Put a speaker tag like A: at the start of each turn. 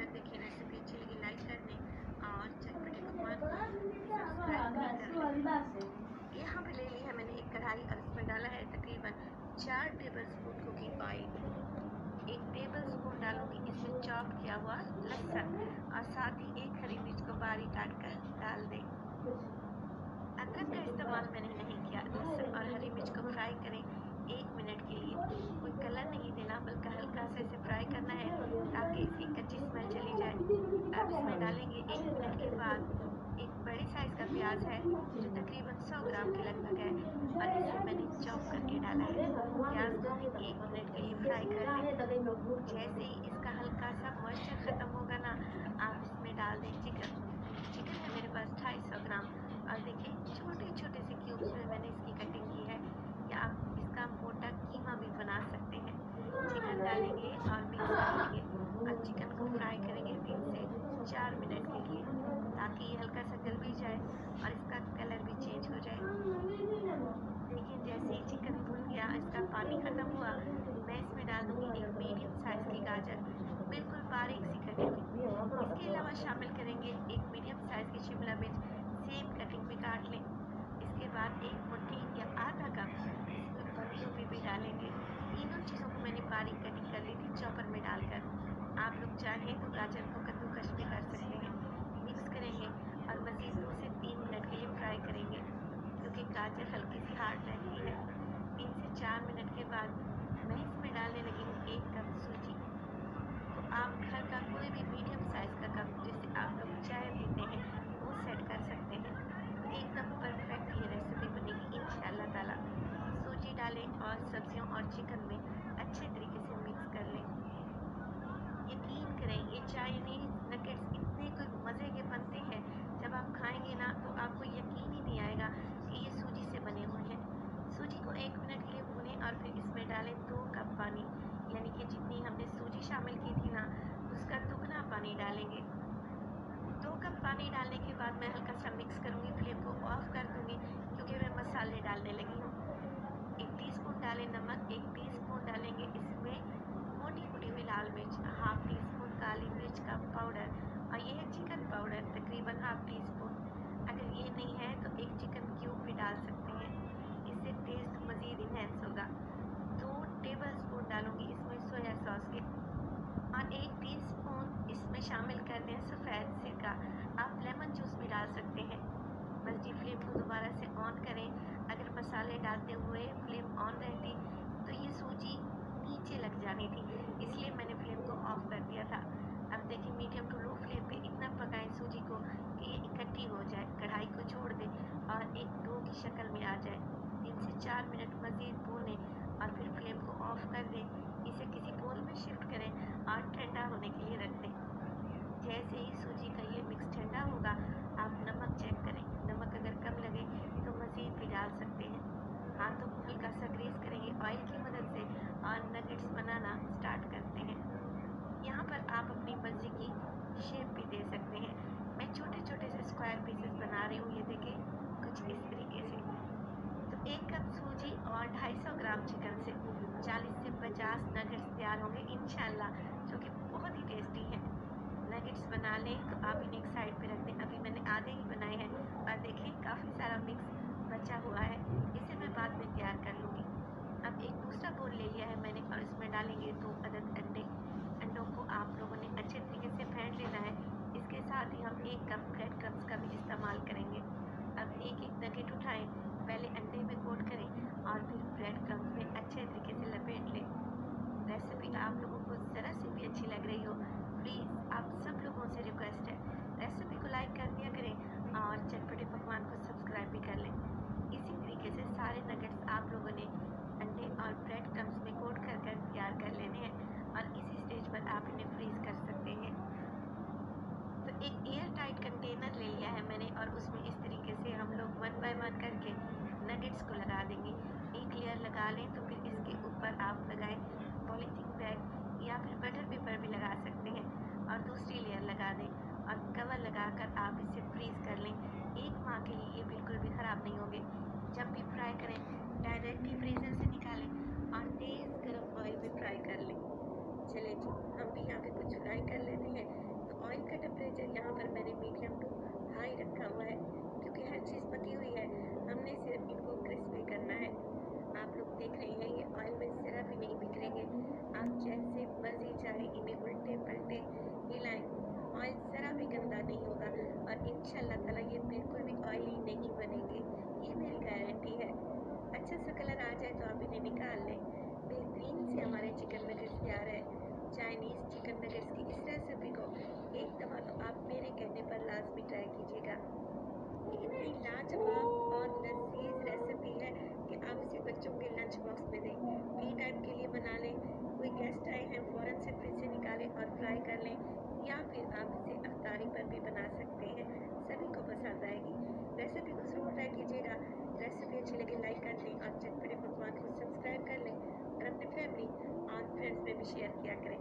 A: तक देखिए रेसिपी अच्छी लगी लाइक कर दें और चटपटे पकवान को सब्सक्राइब भी कर लें। यहाँ पे ले ली है मैंने एक कढ़ाई और इसमें डाला है तकरीबन 4 टेबलस्पून कुकिंग ऑयल। 1 टेबलस्पून डालूंगी इसमें चॉप किया हुआ लहसुन और साथ ही 1 हरी मिर्च को बारीक काट कर डाल दें। अदरक का इस्तेमाल मैंने नहीं किया। लहसुन और हरी मिर्च को फ्राई करें 1 मिनट के लिए। कोई कलर नहीं देना बल्कि हल्का सा इसे फ्राई करना है ताकि इसकी कच्ची स्मेल चली जाए। अब इसमें डालेंगे 1 मिनट के बाद एक बड़े साइज का प्याज है जो तकरीबन 100 ग्राम के लगभग है और इसे मैंने चॉप करके डाला है। प्याज को भी 1 मिनट के लिए फ्राई कर लें। जैसे ही इसका हल्का सा मॉइस्चर खत्म होगा ना आप इसमें डाल दें चिकन है मेरे पास 250 ग्राम और देखिए छोटे छोटे से क्यूब्स में मैंने इसकी कटिंग की है या आप इसका मोटा कीमा भी बना सकते हैं। चिकन डालेंगे और मिक्स कर लेंगे और चिकन को फ्राई करेंगे 3 से 4 मिनट के लिए ताकि ये हल्का सा गल भी जाए और इसका कलर भी चेंज हो जाए। देखिए जैसे ही चिकन भुन गया इसका पानी खत्म हुआ मैं इसमें डाल दूंगी एक मीडियम साइज की गाजर बिल्कुल बारीक सी कटी हुई। इसके अलावा शामिल करेंगे एक मीडियम साइज की शिमला मिर्च सेम कटिंग में काट लें। इसके बाद एक मुट्ठी या आधा कप इसमें बंद गोभी भी डालेंगे। तीनों चीज़ों को मैंने बारीक कटिंग कर ली थी चॉपर में डालकर। आप लोग चाहें तो गाजर को कद्दूकस भी कर सकते हैं। मिक्स करेंगे और मज़ीद 2 से 3 मिनट के लिए फ्राई करेंगे क्योंकि गाजर हल्की सी हार्ड रहती है। 3 से 4 मिनट के बाद मैं इसमें डालने लगी हूँ 1 कप सूजी। तो आप घर का कोई भी मीडियम साइज का कप जिससे आप लोग चाय पीते हैं वो सेट कर सकते हैं। तो एकदम परफेक्ट ये रेसिपी बनेगी इंशाल्लाह ताला। सूजी डालें और सब्जियों और चिकन में अच्छे तरीके से मिक्स कर लें। यकीन करें ये चाइनीज नगेट्स इतने कोई मज़े के बनते हैं जब आप खाएंगे ना तो आपको यकीन ही नहीं आएगा कि ये सूजी से बने हुए हैं। सूजी को 1 मिनट के लिए भूनें और फिर इसमें डालें 2 कप पानी यानी कि जितनी हमने सूजी शामिल की थी ना उसका दुगना पानी डालेंगे। 2 कप पानी डालने के बाद मैं हल्का सा मिक्स करूँगी, फ्लेम को ऑफ कर दूँगी क्योंकि मैं मसाले डालने लगी हूँ। 1 टीस्पून डालें नमक, 1 टीस्पून डालेंगे इसमें मोटी कुटी हुई लाल मिर्च, हाफ टी स्पून काली मिर्च का पाउडर और ये है चिकन पाउडर तकरीबन हाफ टी स्पून। अगर ये नहीं है तो एक चिकन क्यूब भी डाल सकते हैं, इससे टेस्ट मज़ीद इन्हेंस होगा। 2 टेबल स्पून डालूँगी इसमें सोया सॉस के और 1 टीस्पून इसमें शामिल कर दें सफ़ेद सिरका। आप लेमन जूस भी डाल सकते हैं। बस जी फ्लेम को दोबारा से ऑन करें। अगर मसाले डालते हुए फ्लेम ऑन रहती तो ये सूजी नीचे लग जानी थी, इसलिए मैंने फ्लेम को ऑफ कर दिया था। अब देखिए मीडियम टू लो फ्लेम पे इतना पकाएं सूजी को कि ये इकट्ठी हो जाए, कढ़ाई को छोड़ दें और एक डो की शक्ल में आ जाए। 3 से 4 मिनट मज़ीद भूनें और फिर फ्लेम को ऑफ कर दें। इसे किसी बोल में शिफ्ट करें और ठंडा होने के लिए रख दें। जैसे ही सूजी का ये मिक्स ठंडा होगा आप नमक चेक करें, नमक अगर कम लगे तो मज़ीद भी डाल सकते हैं। हाथों को हल्का सा ग्रीस करेंगे ऑयल की मदद से और नगेट्स बनाना स्टार्ट करते हैं। यहाँ पर आप अपनी मर्ज़ी की शेप भी दे सकते हैं। मैं छोटे छोटे से स्क्वायर पीसेस बना रही हूँ, ये देखें कुछ इस तरीके से। तो 1 कप सूजी और 250 ग्राम चिकन से 40 से 50 नगेट्स तैयार होंगे इंशाल्लाह, जो कि बहुत ही टेस्टी हैं। नगेट्स बना लें तो आप इन्हें एक साइड पे रख दें। अभी मैंने आधे ही बनाए हैं और देखिए काफ़ी सारा मिक्स बचा हुआ है, इसे मैं बाद में तैयार कर लूँगी। अब एक दूसरा बोल ले लिया है मैंने और इसमें डालेंगे 2 अदद अंडे। अंडों को आप लोगों ने अच्छे तरीके से फेंट लेना है। इसके साथ ही हम 1 कप ब्रेड क्रम्स का भी इस्तेमाल करेंगे। अब एक एक नगेट उठाएं, पहले अंडे में कोट करें और फिर ब्रेड क्रम्स में अच्छे तरीके से लपेट लें। रेसिपी आप लोगों को ज़रा सी भी अच्छी लग रही हो प्लीज़ आप सब लोगों से रिक्वेस्ट है रेसिपी को लाइक कर दिया करें और चटपटे पकवान को सब्सक्राइब भी कर लें। इसी तरीके से सारे नगेट्स आप लोगों ने अंडे और ब्रेड क्रम्स में कोट कर तैयार कर लेने हैं और इसी स्टेज पर आप इन्हें फ्रीज़ कर सकते हैं। तो एक एयर टाइट कंटेनर ले लिया है मैंने और उसमें इस तरीके से हम लोग 1 बाय 1 करके नगेट्स को लगा देंगे। एक लेयर लगा लें तो फिर इसके ऊपर आप लगाएं पॉलीथीन बैग या फिर बटर पेपर भी लगा सकते हैं और दूसरी लेयर लगा दें और कवर लगाकर आप इसे फ्रीज़ कर लें। 1 माह के लिए ये बिल्कुल भी ख़राब नहीं होंगे। जब भी फ्राई करें डायरेक्टली फ्रीज़र से निकालें और तेज़ गर्म ऑयल में फ्राई कर लें। चलें जी हम भी यहाँ पे कुछ फ्राई कर लेते हैं। का टेम्परेचर यहाँ पर मैंने मीडियम टू हाई रखा हुआ है, क्योंकि हर चीज़ पकी हुई है, हमने सिर्फ इनको क्रिस्पी करना है। आप लोग देख रहे हैं ये ऑयल में ज़रा भी नहीं बिखरेंगे। आप जैसे मर्जी चाहे इन्हें उल्टे पलटे हिलाएं, ऑयल ज़रा भी गंदा नहीं होगा और इंशाल्लाह ताला ये बिल्कुल भी ऑयली नहीं बनेंगे, ये मेरी गारंटी है। अच्छा सा कलर आ जाए तो आप इन्हें निकाल लें। बेहतरीन से हमारे चिकन नगेट्स तैयार है। चाइनीज़ चिकन नगेट्स की इस रेसिपी को एक दफ़ा तो आप मेरे कहने पर लाजमी ट्राई कीजिएगा। इतनी लाजवाब और लजीज रेसिपी है कि आप इसे बच्चों के लंच बॉक्स में दें, टी टाइम के लिए बना लें, कोई गेस्ट आए हैं फ़ौरन से फ्रिज से निकालें और फ्राई कर लें, या फिर आप इसे अफ्तारी पर भी बना सकते हैं, सभी को पसंद आएगी। रेसिपी को ज़रूर ट्राई कीजिएगा। रेसिपी अच्छी लगे लाइक कर दें और चटपटे पकवान को सब्सक्राइब कर लें और अपने फैमिली और फ्रेंड्स में भी शेयर किया करें।